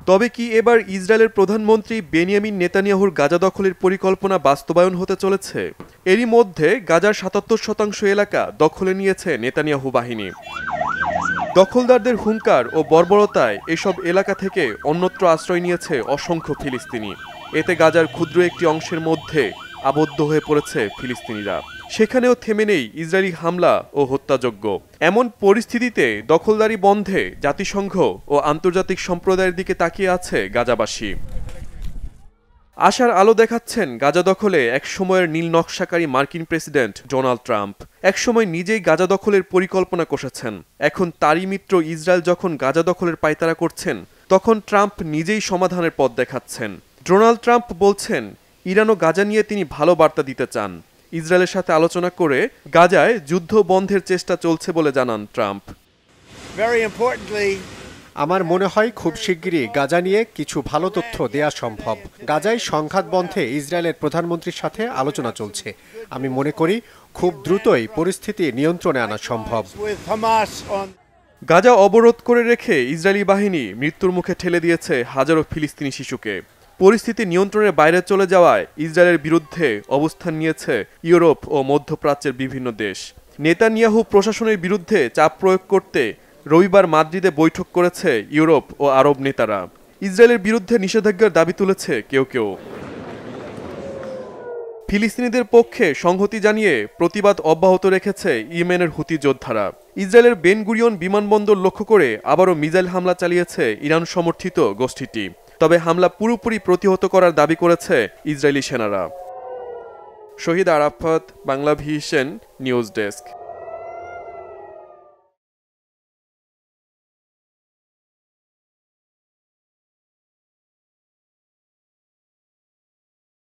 তবে কি এবার ইসরায়েলের প্রধানমন্ত্রী বেনিয়ামিন নেতানিয়াহুর গাজা দখলের পরিকল্পনা বাস্তবায়ন হতে চলেছে? এরই মধ্যে গাজার ৭৭% এলাকা দখলে নিয়েছে নেতানিয়াহু বাহিনী। দখলদারদের হুঙ্কার ও বর্বরতায় এসব এলাকা থেকে অন্যত্র আশ্রয় নিয়েছে অসংখ্য ফিলিস্তিনি। এতে গাজার ক্ষুদ্র একটি অংশের মধ্যে আবদ্ধ হয়ে পড়েছে ফিলিস্তিনিরা। সেখানেও থেমে নেই ইসরায়েলি হামলা ও হত্যাযজ্ঞ। এমন পরিস্থিতিতে দখলদারি বন্ধে জাতিসংঘ ও আন্তর্জাতিক সম্প্রদায়ের দিকে তাকিয়ে আছে গাজাবাসী। আশার আলো দেখাচ্ছেন গাজা দখলে একসময়ের নীল নকশাকারী মার্কিন প্রেসিডেন্ট ডোনাল্ড ট্রাম্প। একসময় নিজেই গাজা দখলের পরিকল্পনা কষেছেন। এখন তারই মিত্র ইসরায়েল যখন গাজা দখলের পায়তারা করছেন, তখন ট্রাম্প নিজেই সমাধানের পথ দেখাচ্ছেন। ডোনাল্ড ট্রাম্প বলছেন, ইরান ও গাজা নিয়ে তিনি ভালো বার্তা দিতে চান। ইসরায়েলের সাথে আলোচনা করে গাজায় যুদ্ধ বন্ধের চেষ্টা চলছে বলে জানান ট্রাম্প। আমার মনে হয় খুব শিগগিরই গাজা নিয়ে কিছু ভালো তথ্য দেয়া সম্ভব। গাজায় সংঘাত বন্ধে ইসরায়েলের প্রধানমন্ত্রীর সাথে আলোচনা চলছে। আমি মনে করি খুব দ্রুতই পরিস্থিতি নিয়ন্ত্রণে আনা সম্ভব। গাজা অবরোধ করে রেখে ইসরায়েলি বাহিনী মৃত্যুর মুখে ঠেলে দিয়েছে হাজারো ফিলিস্তিনি শিশুকে। পরিস্থিতি নিয়ন্ত্রণের বাইরে চলে যাওয়ায় ইসরায়েলের বিরুদ্ধে অবস্থান নিয়েছে ইউরোপ ও মধ্যপ্রাচ্যের বিভিন্ন দেশ। নেতানিয়াহু প্রশাসনের বিরুদ্ধে চাপ প্রয়োগ করতে রবিবার মাদ্রিদে বৈঠক করেছে ইউরোপ ও আরব নেতারা। ইসরায়েলের বিরুদ্ধে নিষেধাজ্ঞার দাবি তুলেছে কেউ কেউ। ফিলিস্তিনিদের পক্ষে সংহতি জানিয়ে প্রতিবাদ অব্যাহত রেখেছে ইয়েমেনের হুতি যোদ্ধারা। ইসরায়েলের বেন গুরিয়ন বিমানবন্দর লক্ষ্য করে আবারও মিসাইল হামলা চালিয়েছে ইরান সমর্থিত গোষ্ঠীটি। তবে হামলা পুরোপুরি প্রতিহত করার দাবি করেছে ইসরায়েলি সেনারা। Shahid Arafat, Bangla vision news desk.